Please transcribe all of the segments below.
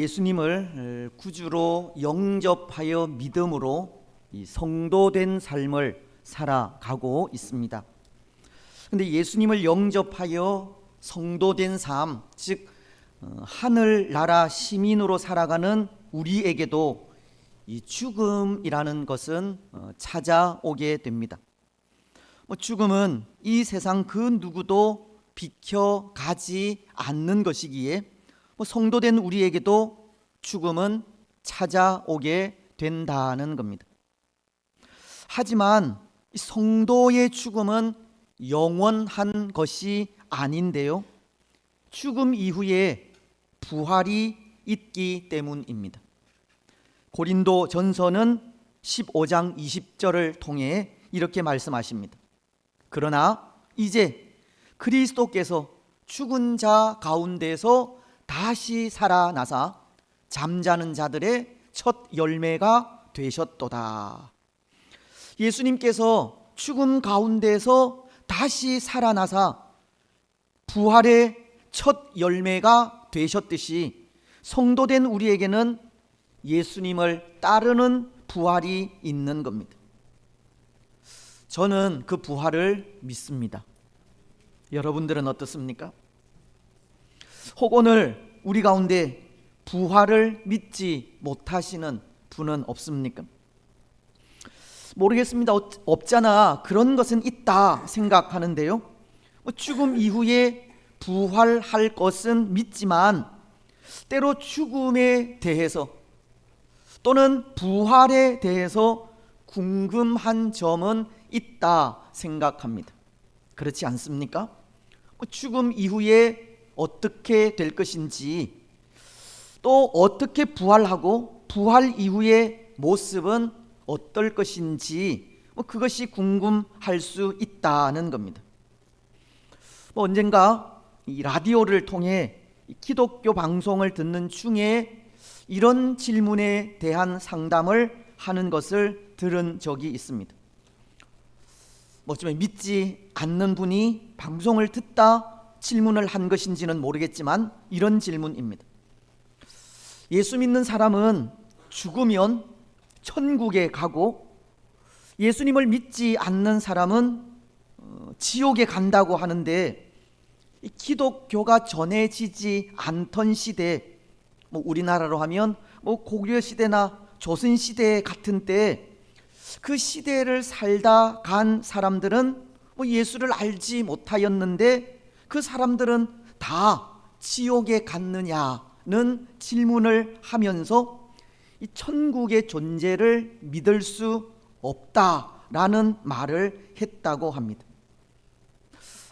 예수님을 구주로 영접하여 믿음으로 이 성도된 삶을 살아가고 있습니다. 그런데 예수님을 영접하여 성도된 삶, 즉 하늘나라 시민으로 살아가는 우리에게도 이 죽음이라는 것은 찾아오게 됩니다. 죽음은 이 세상 그 누구도 비켜가지 않는 것이기에 성도된 우리에게도 죽음은 찾아오게 된다는 겁니다. 하지만 성도의 죽음은 영원한 것이 아닌데요, 죽음 이후에 부활이 있기 때문입니다. 고린도 전서는 15장 20절을 통해 이렇게 말씀하십니다. 그러나 이제 그리스도께서 죽은 자 가운데서 다시 살아나사 잠자는 자들의 첫 열매가 되셨도다. 예수님께서 죽음 가운데서 다시 살아나사 부활의 첫 열매가 되셨듯이 성도된 우리에게는 예수님을 따르는 부활이 있는 겁니다. 저는 그 부활을 믿습니다. 여러분들은 어떻습니까? 혹 오늘 우리 가운데 부활을 믿지 못하시는 분은 없습니까? 모르겠습니다. 없잖아. 그런 것은 있다 생각하는데요, 죽음 이후에 부활할 것은 믿지만 때로 죽음에 대해서 또는 부활에 대해서 궁금한 점은 있다 생각합니다. 그렇지 않습니까? 죽음 이후에 어떻게 될 것인지, 또 어떻게 부활하고 부활 이후의 모습은 어떨 것인지 그것이 궁금할 수 있다는 겁니다. 언젠가 이 라디오를 통해 기독교 방송을 듣는 중에 이런 질문에 대한 상담을 하는 것을 들은 적이 있습니다. 좀 믿지 않는 분이 방송을 듣다 질문을 한 것인지는 모르겠지만 이런 질문입니다. 예수 믿는 사람은 죽으면 천국에 가고 예수님을 믿지 않는 사람은 지옥에 간다고 하는데, 기독교가 전해지지 않던 시대, 우리나라로 하면 고려 시대나 조선 시대 같은 때, 그 시대를 살다 간 사람들은 예수를 알지 못하였는데 그 사람들은 다 지옥에 갔느냐는 질문을 하면서 이 천국의 존재를 믿을 수 없다라는 말을 했다고 합니다.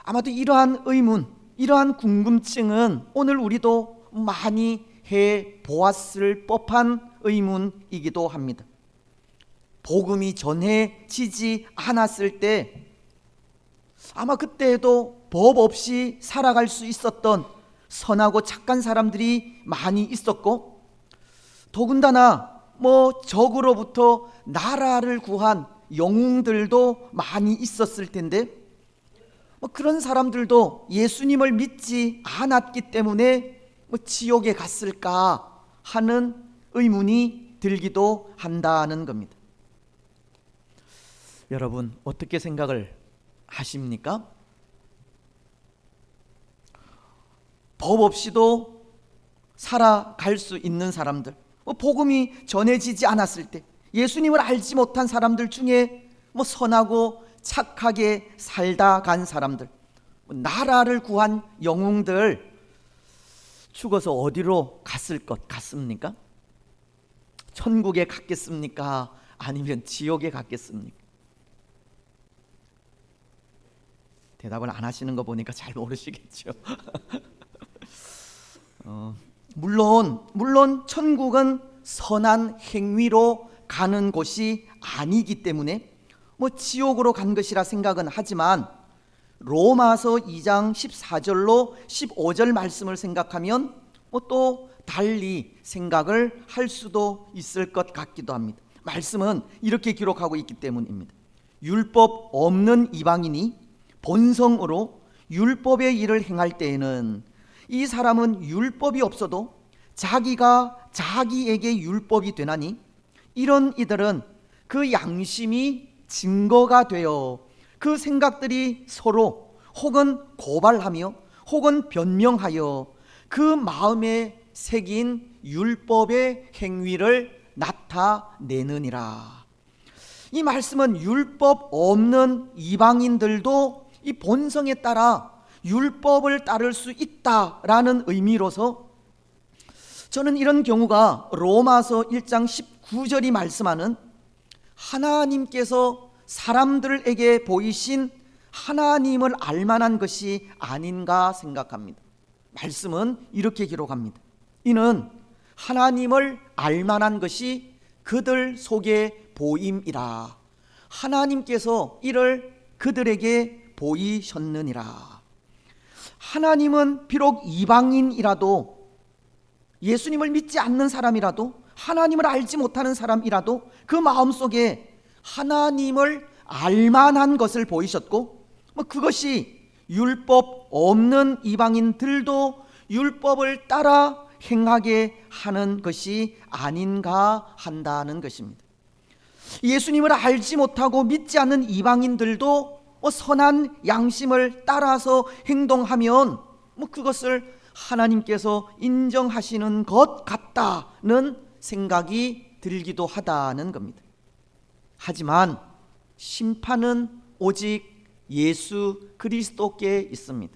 아마도 이러한 의문, 이러한 궁금증은 오늘 우리도 많이 해보았을 법한 의문이기도 합니다. 복음이 전해지지 않았을 때 아마 그때에도 법 없이 살아갈 수 있었던 선하고 착한 사람들이 많이 있었고, 더군다나 적으로부터 나라를 구한 영웅들도 많이 있었을 텐데, 그런 사람들도 예수님을 믿지 않았기 때문에 지옥에 갔을까 하는 의문이 들기도 한다는 겁니다. 여러분, 어떻게 생각을 하십니까? 법 없이도 살아갈 수 있는 사람들, 복음이 전해지지 않았을 때 예수님을 알지 못한 사람들 중에 선하고 착하게 살다 간 사람들, 나라를 구한 영웅들, 죽어서 어디로 갔을 것 같습니까? 천국에 갔겠습니까? 아니면 지옥에 갔겠습니까? 대답을 안 하시는 거 보니까 잘 모르시겠죠. 물론 천국은 선한 행위로 가는 곳이 아니기 때문에 지옥으로 간 것이라 생각은 하지만, 로마서 2장 14절로 15절 말씀을 생각하면 또 달리 생각을 할 수도 있을 것 같기도 합니다. 말씀은 이렇게 기록하고 있기 때문입니다. 율법 없는 이방인이 본성으로 율법의 일을 행할 때에는 이 사람은 율법이 없어도 자기가 자기에게 율법이 되나니 이런 이들은 그 양심이 증거가 되어 그 생각들이 서로 혹은 고발하며 혹은 변명하여 그 마음에 새긴 율법의 행위를 나타내느니라. 이 말씀은 율법 없는 이방인들도 이 본성에 따라 율법을 따를 수 있다라는 의미로서 저는 이런 경우가 로마서 1장 19절이 말씀하는 하나님께서 사람들에게 보이신 하나님을 알만한 것이 아닌가 생각합니다. 말씀은 이렇게 기록합니다. 이는 하나님을 알만한 것이 그들 속에 보임이라. 하나님께서 이를 그들에게 보이셨느니라. 하나님은 비록 이방인이라도, 예수님을 믿지 않는 사람이라도, 하나님을 알지 못하는 사람이라도 그 마음속에 하나님을 알만한 것을 보이셨고, 그것이 율법 없는 이방인들도 율법을 따라 행하게 하는 것이 아닌가 한다는 것입니다. 예수님을 알지 못하고 믿지 않는 이방인들도 선한 양심을 따라서 행동하면 그것을 하나님께서 인정하시는 것 같다는 생각이 들기도 하다는 겁니다. 하지만 심판은 오직 예수 그리스도께 있습니다.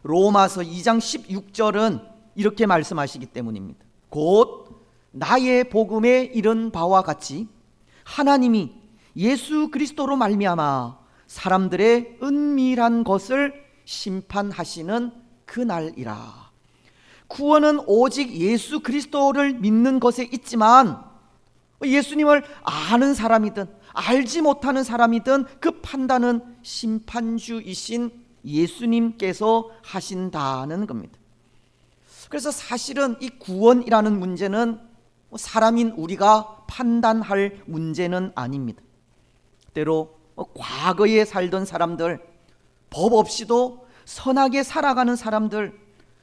로마서 2장 16절은 이렇게 말씀하시기 때문입니다. 곧 나의 복음에 이른 바와 같이 하나님이 예수 그리스도로 말미암아 사람들의 은밀한 것을 심판하시는 그날이라. 구원은 오직 예수 그리스도를 믿는 것에 있지만 예수님을 아는 사람이든 알지 못하는 사람이든 그 판단은 심판주이신 예수님께서 하신다는 겁니다. 그래서 사실은 이 구원이라는 문제는 사람인 우리가 판단할 문제는 아닙니다. 때로 과거에 살던 사람들, 법 없이도 선하게 살아가는 사람들,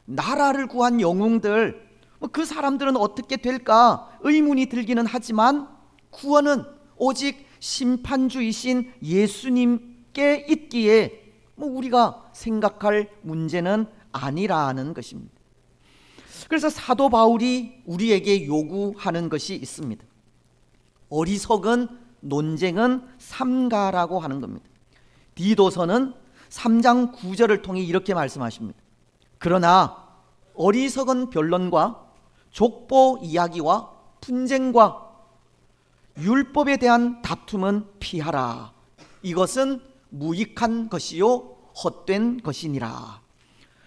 나라를 구한 영웅들, 그 사람들은 어떻게 될까 의문이 들기는 하지만 구원은 오직 심판주이신 예수님께 있기에 우리가 생각할 문제는 아니라는 것입니다. 그래서 사도 바울이 우리에게 요구하는 것이 있습니다. 어리석은 논쟁은 삼가라고 하는 겁니다. 디도서는 3장 9절을 통해 이렇게 말씀하십니다. 그러나 어리석은 변론과 족보 이야기와 분쟁과 율법에 대한 다툼은 피하라. 이것은 무익한 것이요 헛된 것이니라.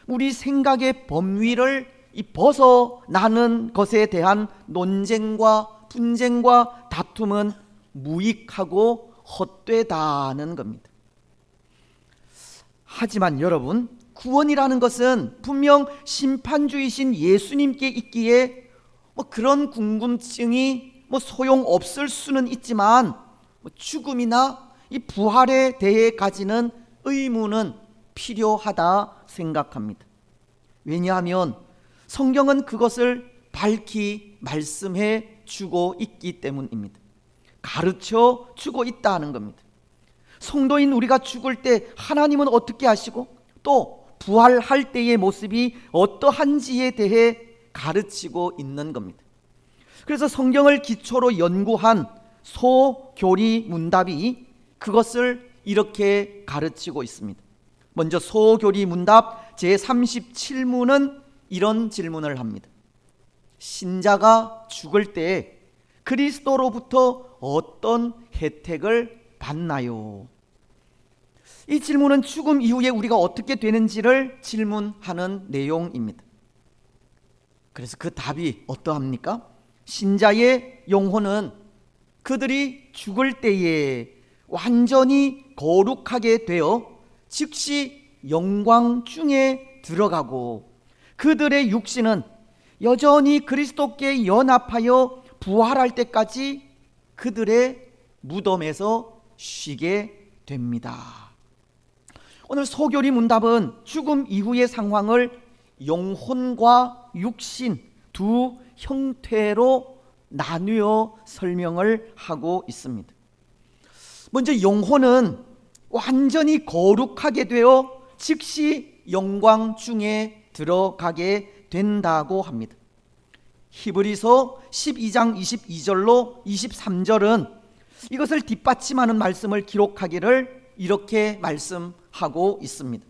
우리 생각의 범위를 벗어나는 것에 대한 논쟁과 분쟁과 다툼은 무익하고 헛되다는 겁니다. 하지만 여러분, 구원이라는 것은 분명 심판주이신 예수님께 있기에 그런 궁금증이 소용없을 수는 있지만 죽음이나 이 부활에 대해 가지는 의문은 필요하다 생각합니다. 왜냐하면 성경은 그것을 밝히 말씀해 주고 있기 때문입니다. 가르쳐 주고 있다는 겁니다. 성도인 우리가 죽을 때 하나님은 어떻게 하시고 또 부활할 때의 모습이 어떠한지에 대해 가르치고 있는 겁니다. 그래서 성경을 기초로 연구한 소교리 문답이 그것을 이렇게 가르치고 있습니다. 먼저 소교리 문답 제37문은 이런 질문을 합니다. 신자가 죽을 때 그리스도로부터 어떤 혜택을 받나요? 이 질문은 죽음 이후에 우리가 어떻게 되는지를 질문하는 내용입니다. 그래서 그 답이 어떠합니까? 신자의 영혼은 그들이 죽을 때에 완전히 거룩하게 되어 즉시 영광 중에 들어가고 그들의 육신은 여전히 그리스도께 연합하여 부활할 때까지 그들의 무덤에서 쉬게 됩니다. 오늘 소교리 문답은 죽음 이후의 상황을 영혼과 육신 두 형태로 나누어 설명을 하고 있습니다. 먼저 영혼은 완전히 거룩하게 되어 즉시 영광 중에 들어가게 된다고 합니다. 히브리서 12장 22절로 23절은 이것을 뒷받침하는 말씀을 기록하기를 이렇게 말씀하고 있습니다.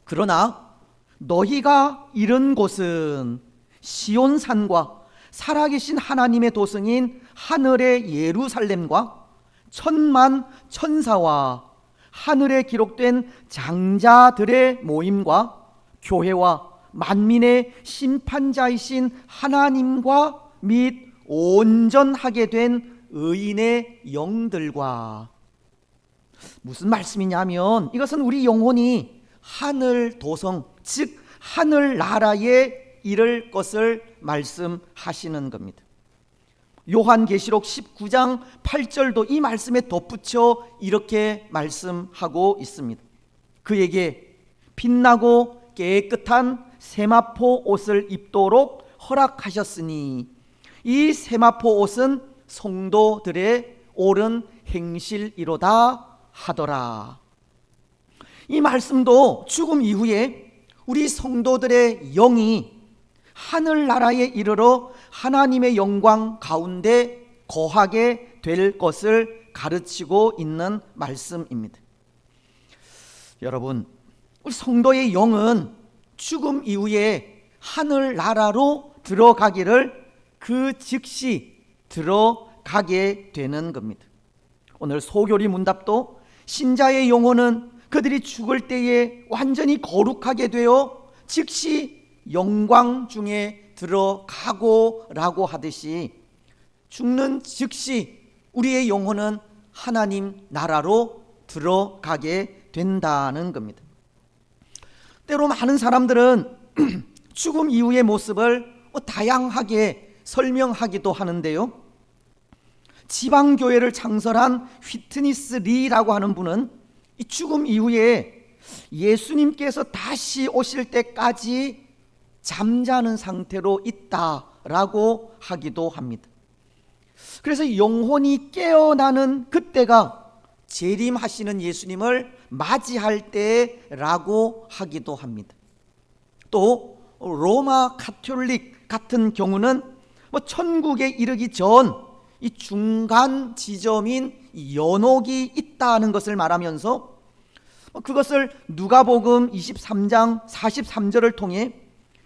그러나 너희가 이른 곳은 시온산과 살아계신 하나님의 도성인 하늘의 예루살렘과 천만 천사와 하늘에 기록된 장자들의 모임과 교회와 만민의 심판자이신 하나님과 및 온전하게 된 의인의 영들과. 무슨 말씀이냐면 이것은 우리 영혼이 하늘 도성, 즉 하늘나라에 이를 것을 말씀하시는 겁니다. 요한계시록 19장 8절도 이 말씀에 덧붙여 이렇게 말씀하고 있습니다. 그에게 빛나고 깨끗한 세마포 옷을 입도록 허락하셨으니 이 세마포 옷은 성도들의 옳은 행실이로다 하더라. 이 말씀도 죽음 이후에 우리 성도들의 영이 하늘나라에 이르러 하나님의 영광 가운데 거하게 될 것을 가르치고 있는 말씀입니다. 여러분, 우리 성도의 영은 죽음 이후에 하늘나라로 들어가기를 그 즉시 들어가게 되는 겁니다. 오늘 소교리 문답도 신자의 영혼은 그들이 죽을 때에 완전히 거룩하게 되어 즉시 영광 중에 들어가고 라고 하듯이 죽는 즉시 우리의 영혼은 하나님 나라로 들어가게 된다는 겁니다. 때로 많은 사람들은 죽음 이후의 모습을 다양하게 설명하기도 하는데요. 지방교회를 창설한 휘트니스 리라고 하는 분은 이 죽음 이후에 예수님께서 다시 오실 때까지 잠자는 상태로 있다라고 하기도 합니다. 그래서 영혼이 깨어나는 그때가 재림하시는 예수님을 맞이할 때라고 하기도 합니다. 또 로마 가톨릭 같은 경우는 천국에 이르기 전 이 중간 지점인 연옥이 있다는 것을 말하면서 그것을 누가복음 23장 43절을 통해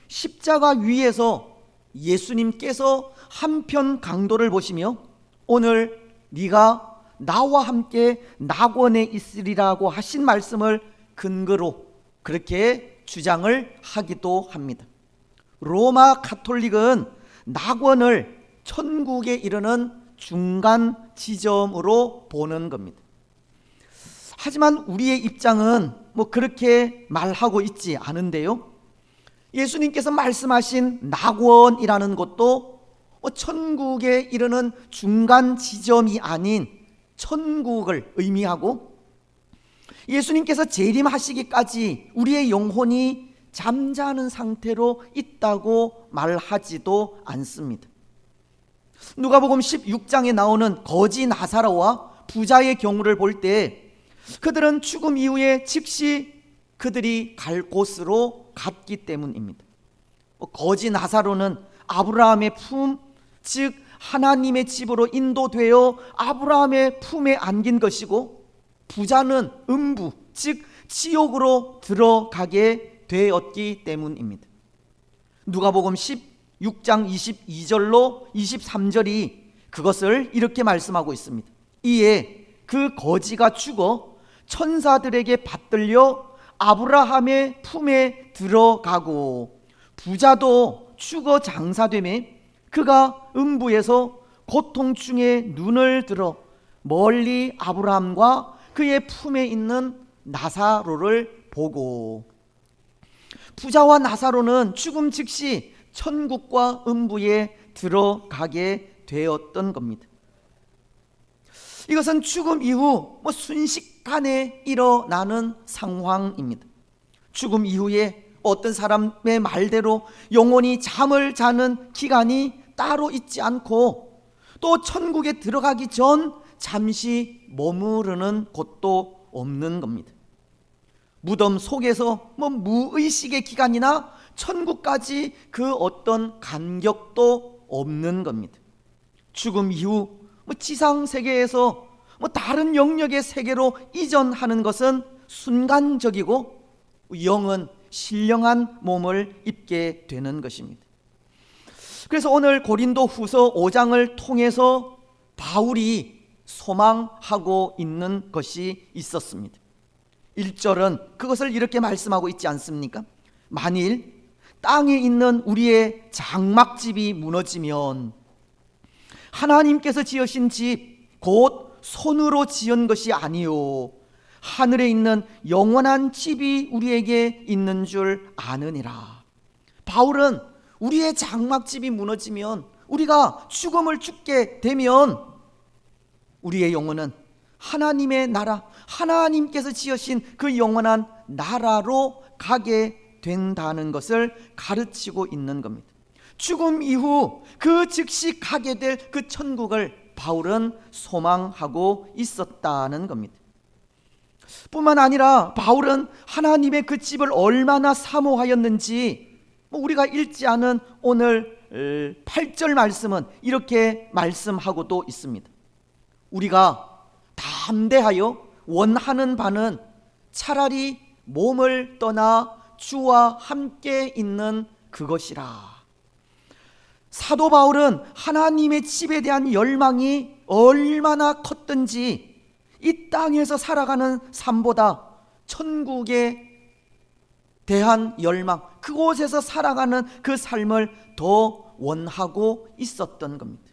십자가 위에서 예수님께서 한편 강도를 보시며 오늘 네가 나와 함께 낙원에 있으리라고 하신 말씀을 근거로 그렇게 주장을 하기도 합니다. 로마 가톨릭은 낙원을 천국에 이르는 중간 지점으로 보는 겁니다. 하지만 우리의 입장은 그렇게 말하고 있지 않은데요. 예수님께서 말씀하신 낙원이라는 것도 천국에 이르는 중간 지점이 아닌 천국을 의미하고 예수님께서 재림하시기까지 우리의 영혼이 잠자는 상태로 있다고 말하지도 않습니다. 누가복음 16장에 나오는 거지 나사로와 부자의 경우를 볼 때 그들은 죽음 이후에 즉시 그들이 갈 곳으로 갔기 때문입니다. 거지 나사로는 아브라함의 품, 즉 하나님의 집으로 인도되어 아브라함의 품에 안긴 것이고 부자는 음부, 즉 지옥으로 들어가게 되었기 때문입니다. 누가복음 16장 22절로 23절이 그것을 이렇게 말씀하고 있습니다. 이에 그 거지가 죽어 천사들에게 받들려 아브라함의 품에 들어가고 부자도 죽어 장사되매 그가 음부에서 고통중에 눈을 들어 멀리 아브라함과 그의 품에 있는 나사로를 보고. 부자와 나사로는 죽음 즉시 천국과 음부에 들어가게 되었던 겁니다. 이것은 죽음 이후 순식간에 일어나는 상황입니다. 죽음 이후에 어떤 사람의 말대로 영원히 잠을 자는 기간이 따로 있지 않고, 또 천국에 들어가기 전 잠시 머무르는 곳도 없는 겁니다. 무덤 속에서 무의식의 기간이나 천국까지 그 어떤 간격도 없는 겁니다. 죽음 이후 지상 세계에서 다른 영역의 세계로 이전하는 것은 순간적이고, 영은 신령한 몸을 입게 되는 것입니다. 그래서 오늘 고린도후서 5장을 통해서 바울이 소망하고 있는 것이 있었습니다. 1절은 그것을 이렇게 말씀하고 있지 않습니까? 만일 땅에 있는 우리의 장막집이 무너지면 하나님께서 지으신 집 곧 손으로 지은 것이 아니요 하늘에 있는 영원한 집이 우리에게 있는 줄 아느니라. 바울은 우리의 장막집이 무너지면, 우리가 죽음을 죽게 되면 우리의 영혼은 하나님의 나라, 하나님께서 지으신 그 영원한 나라로 가게 된다는 것을 가르치고 있는 겁니다. 죽음 이후 그 즉시 가게 될 그 천국을 바울은 소망하고 있었다는 겁니다. 뿐만 아니라 바울은 하나님의 그 집을 얼마나 사모하였는지, 우리가 읽지 않은 오늘 8절 말씀은 이렇게 말씀하고도 있습니다. 우리가 담대하여 원하는 바는 차라리 몸을 떠나 주와 함께 있는 그것이라. 사도 바울은 하나님의 집에 대한 열망이 얼마나 컸든지 이 땅에서 살아가는 삶보다 천국에 대한 열망, 그곳에서 살아가는 그 삶을 더 원하고 있었던 겁니다.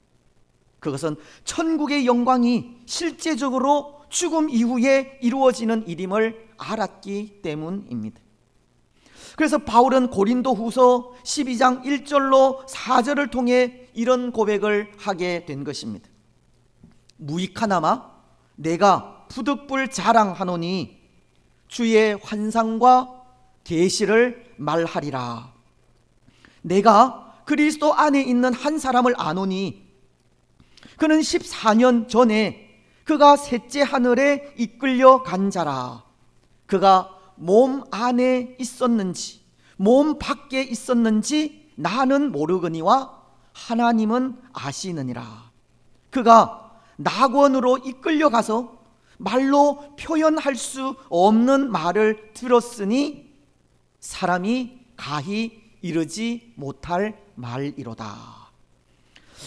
그것은 천국의 영광이 실제적으로 죽음 이후에 이루어지는 일임을 알았기 때문입니다. 그래서 바울은 고린도후서 12장 1절로 4절을 통해 이런 고백을 하게 된 것입니다. 무익하나마 내가 부득불 자랑하노니 주의 환상과 계시를 말하리라. 내가 그리스도 안에 있는 한 사람을 아노니 그는 14년 전에 그가 셋째 하늘에 이끌려 간 자라. 그가 몸 안에 있었는지 몸 밖에 있었는지 나는 모르거니와 하나님은 아시느니라. 그가 낙원으로 이끌려 가서 말로 표현할 수 없는 말을 들었으니 사람이 가히 이르지 못할 말이로다.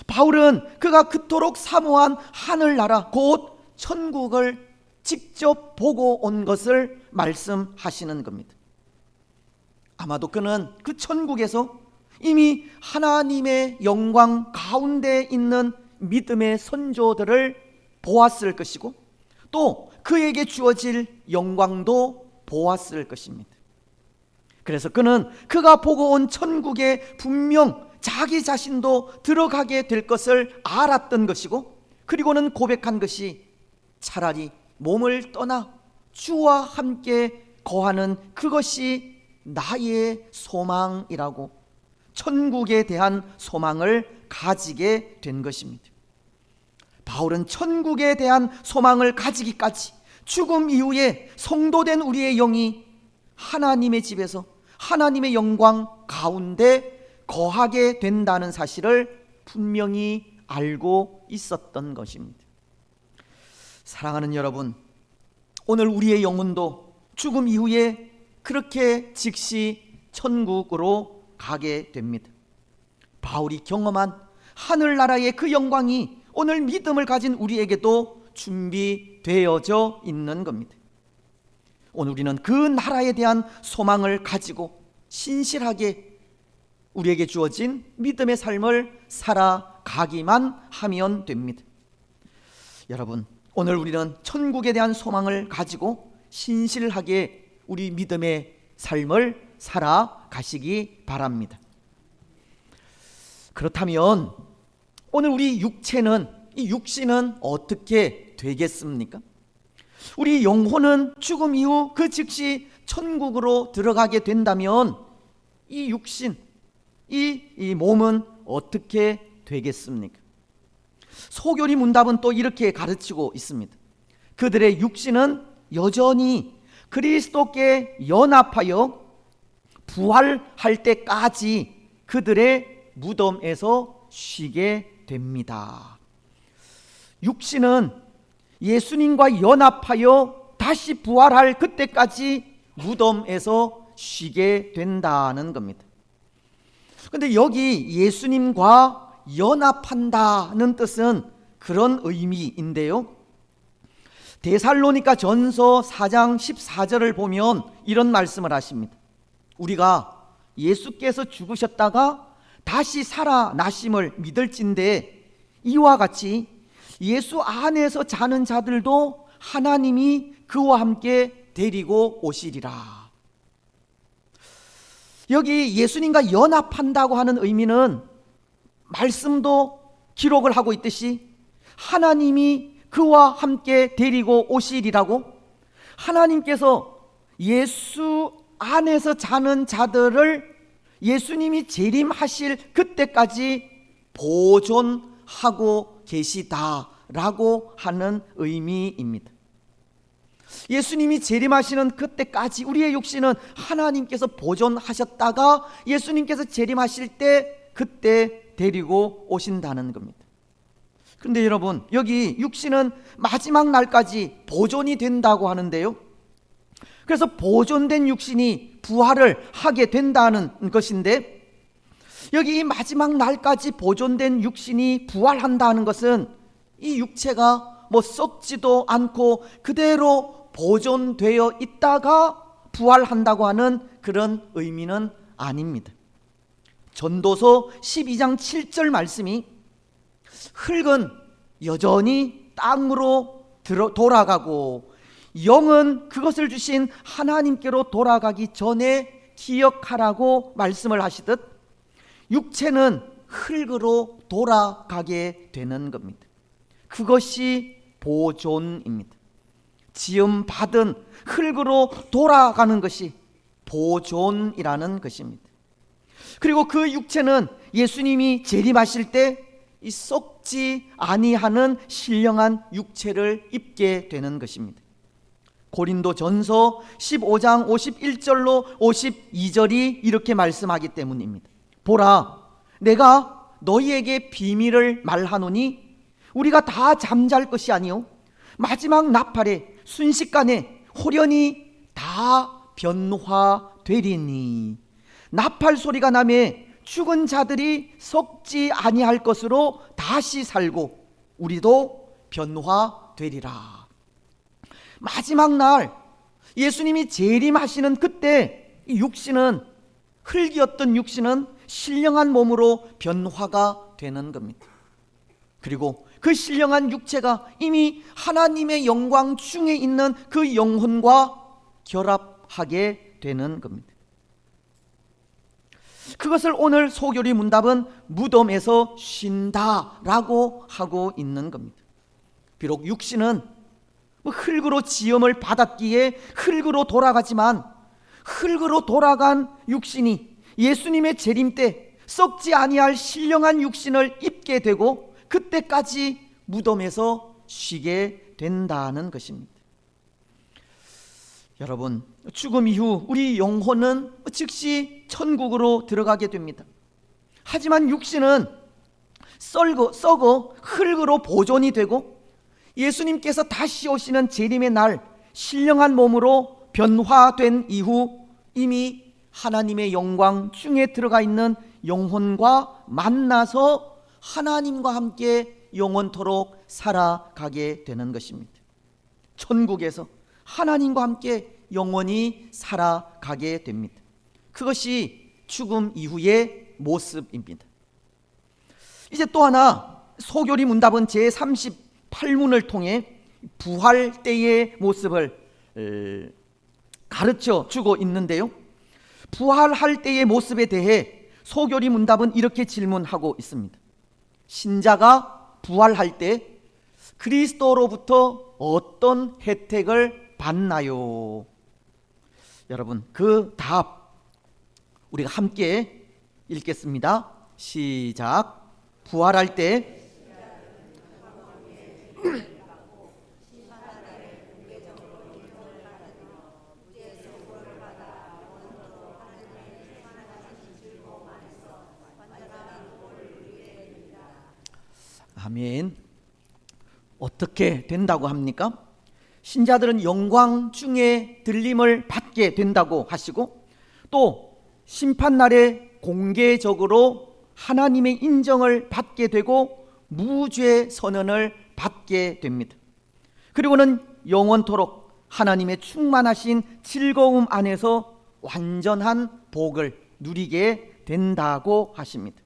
바울은 그가 그토록 사모한 하늘나라 곧 천국을 직접 보고 온 것을 말씀하시는 겁니다. 아마도 그는 그 천국에서 이미 하나님의 영광 가운데 있는 믿음의 선조들을 보았을 것이고, 또 그에게 주어질 영광도 보았을 것입니다. 그래서 그는 그가 보고 온 천국에 분명 자기 자신도 들어가게 될 것을 알았던 것이고, 그리고는 고백한 것이 차라리 몸을 떠나 주와 함께 거하는 그것이 나의 소망이라고 천국에 대한 소망을 가지게 된 것입니다. 바울은 천국에 대한 소망을 가지기까지 죽음 이후에 성도된 우리의 영이 하나님의 집에서 하나님의 영광 가운데 거하게 된다는 사실을 분명히 알고 있었던 것입니다. 사랑하는 여러분, 오늘 우리의 영혼도 죽음 이후에 그렇게 즉시 천국으로 가게 됩니다. 바울이 경험한 하늘나라의 그 영광이 오늘 믿음을 가진 우리에게도 준비되어져 있는 겁니다. 오늘 우리는 그 나라에 대한 소망을 가지고 신실하게 우리에게 주어진 믿음의 삶을 살아가기만 하면 됩니다. 여러분, 오늘 우리는 천국에 대한 소망을 가지고 신실하게 우리 믿음의 삶을 살아가시기 바랍니다. 그렇다면 오늘 우리 육체는, 이 육신은 어떻게 되겠습니까? 우리 영혼은 죽음 이후 그 즉시 천국으로 들어가게 된다면 이 육신, 이 몸은 어떻게 되겠습니까? 소교리 문답은 또 이렇게 가르치고 있습니다. 그들의 육신은 여전히 그리스도께 연합하여 부활할 때까지 그들의 무덤에서 쉬게 됩니다. 육신은 예수님과 연합하여 다시 부활할 그때까지 무덤에서 쉬게 된다는 겁니다. 그런데 여기 예수님과 연합한다는 뜻은 그런 의미인데요, 데살로니가 전서 4장 14절을 보면 이런 말씀을 하십니다. 우리가 예수께서 죽으셨다가 다시 살아나심을 믿을진대 이와 같이 예수 안에서 자는 자들도 하나님이 그와 함께 데리고 오시리라. 여기 예수님과 연합한다고 하는 의미는 말씀도 기록을 하고 있듯이 하나님이 그와 함께 데리고 오시리라고, 하나님께서 예수 안에서 자는 자들을 예수님이 재림하실 그때까지 보존하고 계시다라고 하는 의미입니다. 예수님이 재림하시는 그때까지 우리의 육신은 하나님께서 보존하셨다가 예수님께서 재림하실 때 그때 데리고 오신다는 겁니다. 그런데 여러분, 여기 육신은 마지막 날까지 보존이 된다고 하는데요, 그래서 보존된 육신이 부활을 하게 된다는 것인데, 여기 이 마지막 날까지 보존된 육신이 부활한다는 것은 이 육체가 썩지도 않고 그대로 보존되어 있다가 부활한다고 하는 그런 의미는 아닙니다. 전도서 12장 7절 말씀이 흙은 여전히 땅으로 돌아가고 영은 그것을 주신 하나님께로 돌아가기 전에 기억하라고 말씀을 하시듯 육체는 흙으로 돌아가게 되는 겁니다. 그것이 보존입니다. 지음받은 흙으로 돌아가는 것이 보존이라는 것입니다. 그리고 그 육체는 예수님이 재림하실 때 이 썩지 아니하는 신령한 육체를 입게 되는 것입니다. 고린도 전서 15장 51절로 52절이 이렇게 말씀하기 때문입니다. 보라, 내가 너희에게 비밀을 말하노니 우리가 다 잠잘 것이 아니요 마지막 나팔에 순식간에 호련히 다 변화되리니, 나팔 소리가 나매 죽은 자들이 썩지 아니할 것으로 다시 살고 우리도 변화되리라. 마지막 날 예수님이 재림하시는 그때 이 육신은, 흙이었던 육신은 신령한 몸으로 변화가 되는 겁니다. 그리고 그 신령한 육체가 이미 하나님의 영광 중에 있는 그 영혼과 결합하게 되는 겁니다. 그것을 오늘 소교리 문답은 무덤에서 쉰다라고 하고 있는 겁니다. 비록 육신은 흙으로 지음을 받았기에 흙으로 돌아가지만, 흙으로 돌아간 육신이 예수님의 재림 때 썩지 아니할 신령한 육신을 입게 되고 그때까지 무덤에서 쉬게 된다는 것입니다. 여러분, 죽음 이후 우리 영혼은 즉시 천국으로 들어가게 됩니다. 하지만 육신은 썩어 흙으로 보존이 되고 예수님께서 다시 오시는 재림의 날 신령한 몸으로 변화된 이후 이미 하나님의 영광 중에 들어가 있는 영혼과 만나서 하나님과 함께 영원토록 살아가게 되는 것입니다. 천국에서 하나님과 함께 영원히 살아가게 됩니다. 그것이 죽음 이후의 모습입니다. 이제 또 하나 소교리 문답은 제38문을 통해 부활 때의 모습을 가르쳐 주고 있는데요, 부활할 때의 모습에 대해 소교리 문답은 이렇게 질문하고 있습니다. 신자가 부활할 때 그리스도로부터 어떤 혜택을 받나요? 여러분, 그 답 우리가 함께 읽겠습니다. 시작. 부활할 때 아멘. 어떻게 된다고 합니까? 신자들은 영광 중에 들림을 받게 된다고 하시고, 또 심판날에 공개적으로 하나님의 인정을 받게 되고 무죄 선언을 받게 됩니다. 그리고는 영원토록 하나님의 충만하신 즐거움 안에서 완전한 복을 누리게 된다고 하십니다.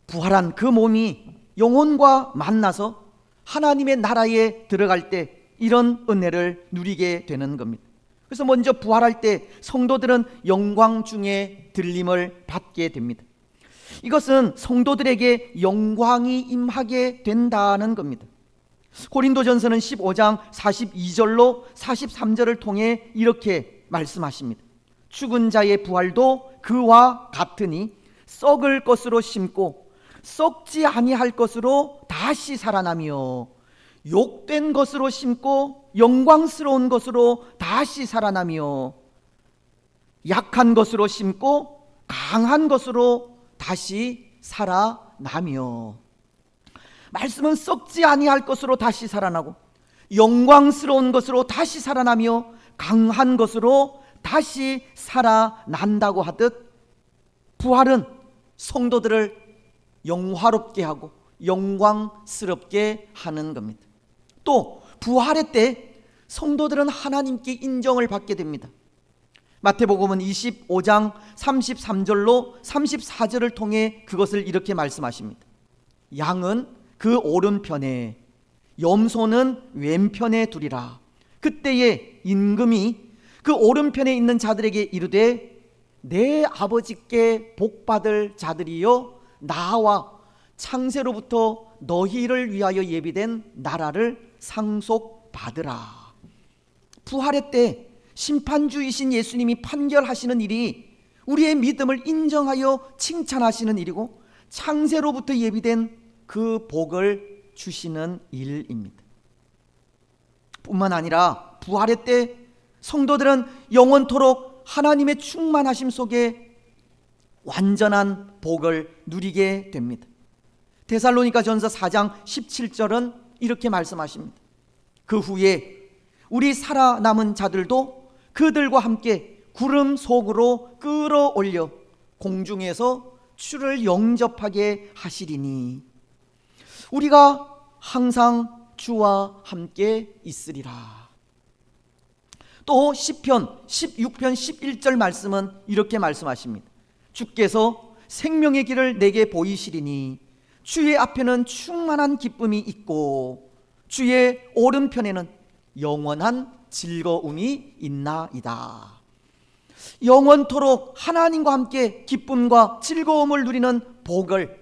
부활한 그 몸이 영혼과 만나서 하나님의 나라에 들어갈 때 이런 은혜를 누리게 되는 겁니다. 그래서 먼저 부활할 때 성도들은 영광 중에 들림을 받게 됩니다. 이것은 성도들에게 영광이 임하게 된다는 겁니다. 고린도전서는 15장 42절로 43절을 통해 이렇게 말씀하십니다. 죽은 자의 부활도 그와 같으니 썩을 것으로 심고 썩지 아니할 것으로 다시 살아나며 욕된 것으로 심고 영광스러운 것으로 다시 살아나며 약한 것으로 심고 강한 것으로 다시 살아나며. 말씀은 썩지 아니할 것으로 다시 살아나고 영광스러운 것으로 다시 살아나며 강한 것으로 다시 살아난다고 하듯 부활은 성도들을 영화롭게 하고 영광스럽게 하는 겁니다. 또 부활의 때 성도들은 하나님께 인정을 받게 됩니다. 마태복음은 25장 33절로 34절을 통해 그것을 이렇게 말씀하십니다. 양은 그 오른편에 염소는 왼편에 두리라. 그때에 임금이 그 오른편에 있는 자들에게 이르되 내 아버지께 복받을 자들이여 나와 창세로부터 너희를 위하여 예비된 나라를 상속받으라. 부활의 때 심판주이신 예수님이 판결하시는 일이 우리의 믿음을 인정하여 칭찬하시는 일이고 창세로부터 예비된 그 복을 주시는 일입니다. 뿐만 아니라 부활의 때 성도들은 영원토록 하나님의 충만하심 속에 완전한 복을 누리게 됩니다. 데살로니가 전서 4장 17절은 이렇게 말씀하십니다. 그 후에 우리 살아남은 자들도 그들과 함께 구름 속으로 끌어올려 공중에서 주를 영접하게 하시리니 우리가 항상 주와 함께 있으리라. 또 시편 16편 11절 말씀은 이렇게 말씀하십니다. 주께서 생명의 길을 내게 보이시리니 주의 앞에는 충만한 기쁨이 있고 주의 오른편에는 영원한 즐거움이 있나이다. 영원토록 하나님과 함께 기쁨과 즐거움을 누리는 복을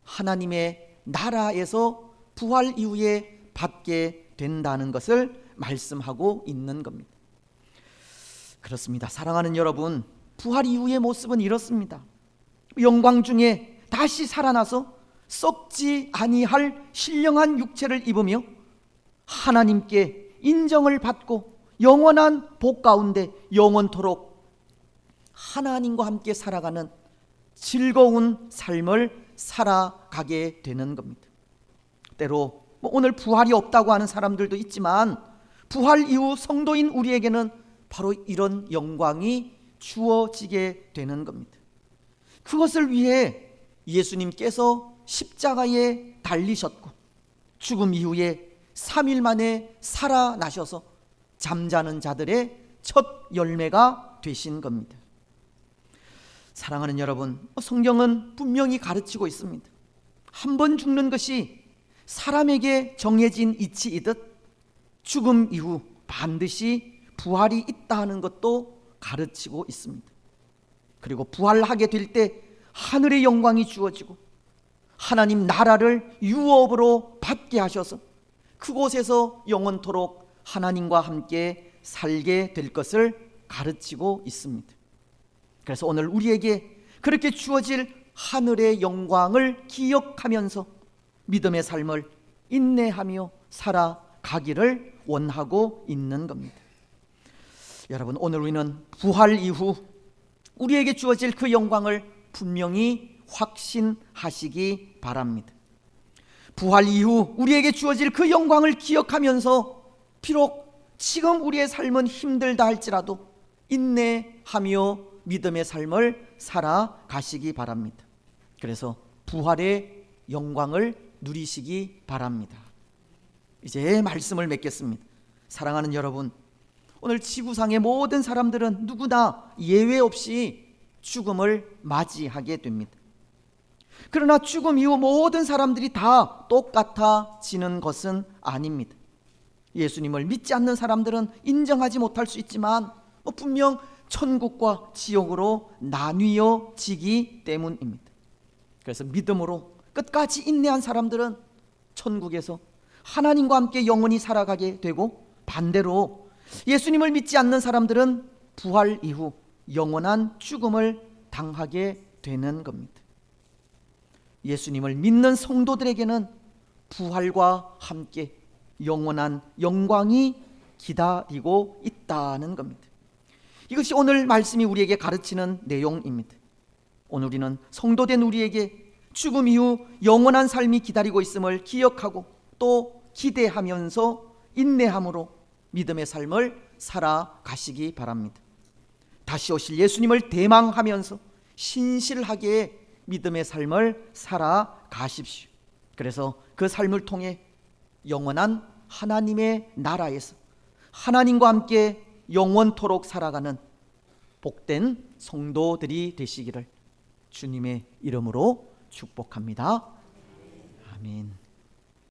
하나님의 나라에서 부활 이후에 받게 된다는 것을 말씀하고 있는 겁니다. 그렇습니다. 사랑하는 여러분, 부활 이후의 모습은 이렇습니다. 영광 중에 다시 살아나서 썩지 아니할 신령한 육체를 입으며 하나님께 인정을 받고 영원한 복 가운데 영원토록 하나님과 함께 살아가는 즐거운 삶을 살아가게 되는 겁니다. 때로 오늘 부활이 없다고 하는 사람들도 있지만 부활 이후 성도인 우리에게는 바로 이런 영광이 주어지게 되는 겁니다. 그것을 위해 예수님께서 십자가에 달리셨고 죽음 이후에 3일 만에 살아나셔서 잠자는 자들의 첫 열매가 되신 겁니다. 사랑하는 여러분, 성경은 분명히 가르치고 있습니다. 한 번 죽는 것이 사람에게 정해진 이치이듯 죽음 이후 반드시 부활이 있다 하는 것도 가르치고 있습니다. 그리고 부활하게 될 때 하늘의 영광이 주어지고 하나님 나라를 유업으로 받게 하셔서 그곳에서 영원토록 하나님과 함께 살게 될 것을 가르치고 있습니다. 그래서 오늘 우리에게 그렇게 주어질 하늘의 영광을 기억하면서 믿음의 삶을 인내하며 살아가기를 원하고 있는 겁니다. 여러분, 오늘 우리는 부활 이후 우리에게 주어질 그 영광을 분명히 확신하시기 바랍니다. 부활 이후 우리에게 주어질 그 영광을 기억하면서 비록 지금 우리의 삶은 힘들다 할지라도 인내하며 믿음의 삶을 살아가시기 바랍니다. 그래서 부활의 영광을 누리시기 바랍니다. 이제 말씀을 맺겠습니다. 사랑하는 여러분, 오늘 지구상의 모든 사람들은 누구나 예외 없이 죽음을 맞이하게 됩니다. 그러나 죽음 이후 모든 사람들이 다 똑같아지는 것은 아닙니다. 예수님을 믿지 않는 사람들은 인정하지 못할 수 있지만 분명 천국과 지옥으로 나뉘어지기 때문입니다. 그래서 믿음으로 끝까지 인내한 사람들은 천국에서 하나님과 함께 영원히 살아가게 되고, 반대로 예수님을 믿지 않는 사람들은 부활 이후 영원한 죽음을 당하게 되는 겁니다. 예수님을 믿는 성도들에게는 부활과 함께 영원한 영광이 기다리고 있다는 겁니다. 이것이 오늘 말씀이 우리에게 가르치는 내용입니다. 오늘 우리는 성도된 우리에게 죽음 이후 영원한 삶이 기다리고 있음을 기억하고 또 기대하면서 인내함으로 믿음의 삶을 살아가시기 바랍니다. 다시 오실 예수님을 대망하면서 신실하게 믿음의 삶을 살아가십시오. 그래서 그 삶을 통해 영원한 하나님의 나라에서 하나님과 함께 영원토록 살아가는 복된 성도들이 되시기를 주님의 이름으로 축복합니다. 아멘.